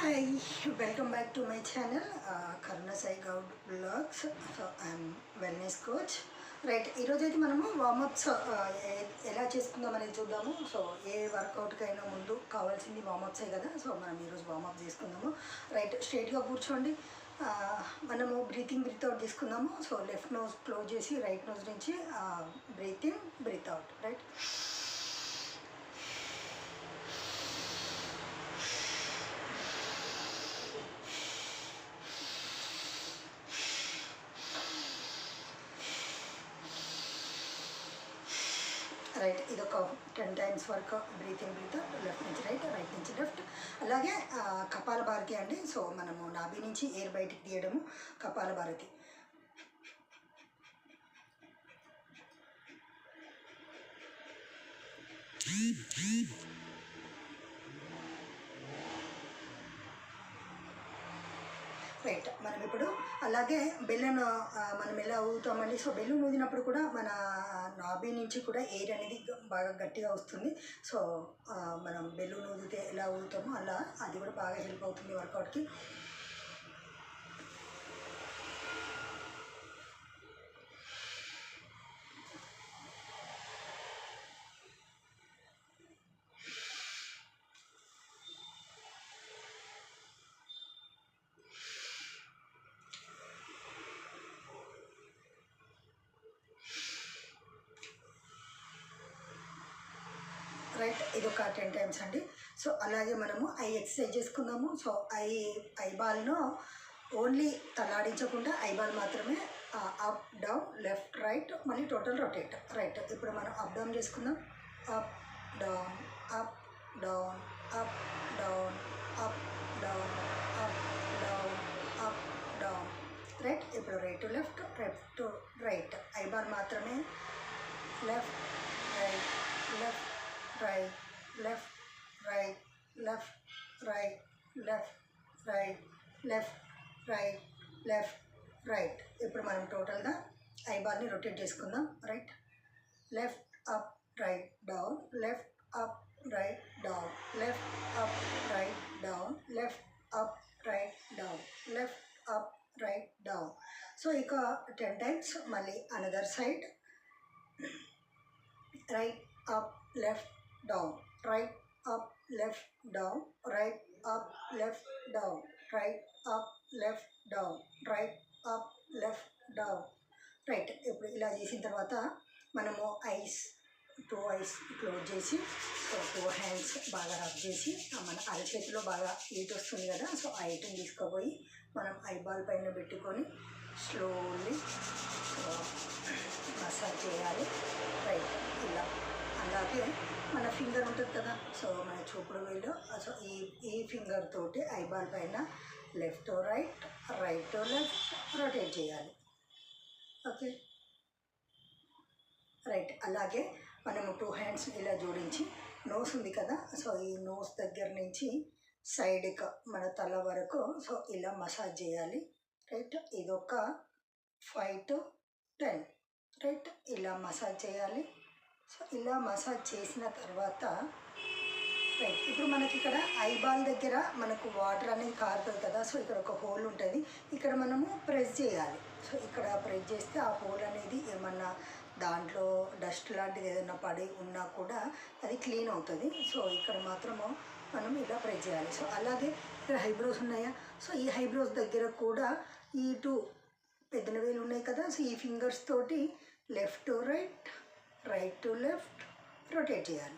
Hi, welcome back to my channel, Karuna Sai Gaud Vlogs. So I'm wellness coach. Right ఈరోజు అయితే మనము warm-ups ఎలా చేసుకుందామనేది చూద్దాము. So ఏ వర్కౌట్కైనా ముందు కావాల్సింది వార్మప్సే కదా. సో మనం ఈరోజు వార్మప్ చేసుకుందాము. రైట్, స్ట్రైట్గా కూర్చోండి. మనము బ్రీతింగ్ బ్రీత్ అవుట్ తీసుకుందాము. సో లెఫ్ట్ నోజ్ క్లోజ్ చేసి రైట్ నోజ్ నుంచి breath in breath out. Right, right, ఇది ఒక 10 times వరకు బ్రీత్ ఇన్ బ్రీత్ లెఫ్ట్ నుంచి రైట్, రైట్ నుంచి లెఫ్ట్. అలాగే కపాల భారతి అండి. సో మనము నాభి నుంచి ఎయిర్ బయటికి తీయడము కపాల భారతి. రైట్, మనం ఇప్పుడు అలాగే బెల్లను మనం ఎలా ఊదుతామండి. సో బెల్లు ఊదినప్పుడు కూడా మన నాభి నుంచి కూడా ఎయిర్ అనేది బాగా గట్టిగా వస్తుంది. సో మనం బెల్లు ఊదితే ఎలా ఊదుతామో అలా అది కూడా బాగా హెల్ప్ అవుతుంది వర్కౌట్కి. రైట్, ఇది ఒక 10 times అండి. సో అలాగే మనము ఐ ఎక్సర్సైజ్ చేసుకుందాము. సో ఐబాల్ను ఓన్లీ తలాడించకుండా ఐబాల్ మాత్రమే అప్ డౌన్ లెఫ్ట్ రైట్ మళ్ళీ టోటల్ రొటేట్. రైట్, ఇప్పుడు మనం అప్ డౌన్ చేసుకుందాం. Up down up down up down up down up down up down. Right, ఇప్పుడు right to left to right. Eyeball మాత్రమే left right left right left right left right left right left right left right. ఇప్పుడు మనం టోటల్గా ఐబాల్ని rotate చేసుకుందాం. Right, left up right down left up right down left up right down left up right down left up right down. So ఇక 10 times మళ్ళీ another side. Right up left down right up left down right up left down right up left down right up left down. Right, ఇప్పుడు ఇలా చేసిన తర్వాత మనము two eyes close చేసి 2 hands బాగా rub చేసి మన అరచేతిలో బాగా హీట్ వస్తుంది కదా. సో ఆ హీట్ని తీసుకుపోయి మనం ఐబాల్ పైన పెట్టుకొని స్లోలీ మసాజ్ చేయాలి. రైట్, ఇలా. అలాగే మన ఫింగర్ ఉంటుంది కదా. సో మన చూపుడు వేలు, సో ఈ ఫింగర్ తోటి ఐబాల్ పైన left to right right to left rotate చేయాలి. Okay, right. అలాగే మనము 2 hands ఇలా జోడించి నోస్ ఉంది కదా. సో ఈ నోస్ దగ్గర నుంచి సైడ్కి మన తల వరకు సో ఇలా మసాజ్ చేయాలి. రైట్, ఇదొక 5 to 10. రైట్, ఇలా మసాజ్ చేయాలి. సో ఇలా మసాజ్ చేసిన తర్వాత రైట్, ఇప్పుడు మనకి ఇక్కడ ఐబాల్ దగ్గర మనకు వాటర్ అనేది కారుతుంది కదా. సో ఇక్కడ ఒక హోల్ ఉంటుంది, ఇక్కడ మనము ప్రెస్ చేయాలి. సో ఇక్కడ ప్రెస్ చేస్తే ఆ హోల్ అనేది ఏమన్నా దాంట్లో డస్ట్ లాంటిది ఏదైనా పడి ఉన్నా కూడా అది క్లీన్ అవుతుంది. సో ఇక్కడ మాత్రము మనం ఇలా ప్రెస్ చేయాలి. సో అలాగే ఇక్కడ హైబ్రోస్ ఉన్నాయా. సో ఈ హైబ్రోస్ దగ్గర కూడా ఈ 2 పెద్దల వేలు ఉన్నాయి కదా. సో ఈ ఫింగర్స్ తోటి left to right right to left rotate చేయాలి.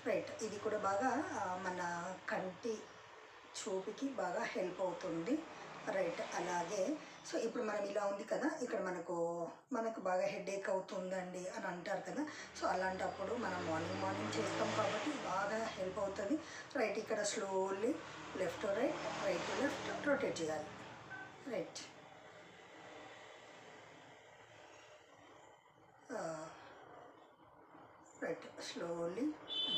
రైట్, ఇది కూడా బాగా మన కంటి చూపుకి బాగా హెల్ప్ అవుతుంది. రైట్, అలాగే సో ఇప్పుడు మనం ఇలా ఉంది కదా, ఇక్కడ మనకు బాగా హెడేక్ అవుతుందండి అని అంటారు కదా. సో అలాంటప్పుడు మనం మార్నింగ్ చేస్తాం కాబట్టి బాగా హెల్ప్ అవుతుంది. రైట్, ఇక్కడ slowly left to right right to left rotate చేయాలి. Right, right, slowly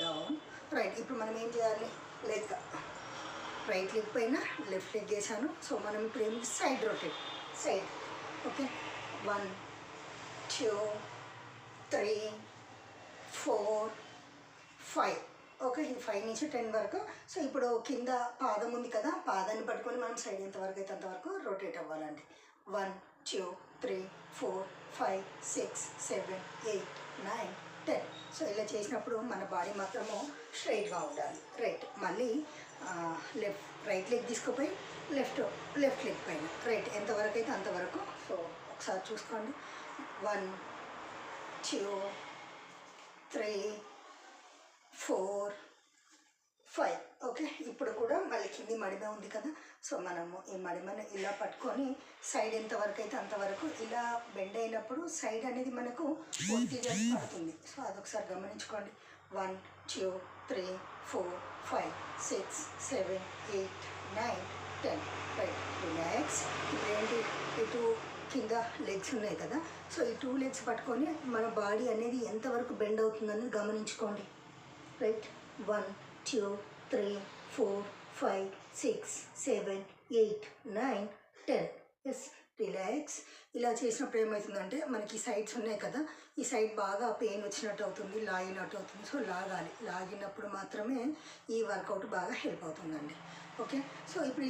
down. Right, ఇప్పుడు మనం ఏం చేయాలి, లెగ్ రైట్ లెగ్ పైన లెఫ్ట్ లెగ్ వేసాను. సో మనం ఇప్పుడు ఏమి side rotate side. Okay, 1 2 3 4 5. Okay, ఈ 5 నుంచి 10 వరకు. సో ఇప్పుడు కింద పాదం ఉంది కదా, పాదాన్ని పట్టుకొని మనం సైడ్ ఎంతవరకు అయితే అంతవరకు రొటేట్ అవ్వాలండి. 1 2 3 4 5 6 7 8 9 10. సో ఇలా చేసినప్పుడు మన బాడీ మాత్రము స్ట్రైట్గా ఉండాలి. రైట్, మళ్ళీ రైట్ లెగ్ తీసుకుపోయి లెఫ్ట్ లెగ్ పైన రైట్ ఎంతవరకు అయితే అంతవరకు. సో ఒకసారి చూసుకోండి. 1 2 3 4 5. ఓకే, ఇప్పుడు కూడా మళ్ళీ కింది మడిమ ఉంది కదా, సో మనము ఈ మడిమను ఇలా పట్టుకొని సైడ్ ఎంతవరకు అయితే అంతవరకు ఇలా బెండ్ అయినప్పుడు సైడ్ అనేది మనకు ఒత్తిగా పడుతుంది. సో అదొకసారి గమనించుకోండి. 1 2 3 4 5 6 7 8 9 10. Right, relax. ఇప్పుడు ఏంటి, ఇటు కింద లెగ్స్ ఉన్నాయి కదా, సో ఈ 2 లెగ్స్ పట్టుకొని మన బాడీ అనేది ఎంతవరకు బెండ్ అవుతుందని గమనించుకోండి. రైట్, 1 2 3 4 5 6 7 8 9 10. Yes, relax. ఇలా చేసినప్పుడు ఏమవుతుందంటే మనకి సైడ్స్ ఉన్నాయి కదా, ఈ సైడ్ బాగా పెయిన్ వచ్చినట్టు అవుతుంది, లాగినట్టు అవుతుంది. సో లాగాలి, లాగినప్పుడు మాత్రమే ఈ వర్కౌట్ బాగా హెల్ప్ అవుతుందండి. ఓకే, సో ఇప్పుడు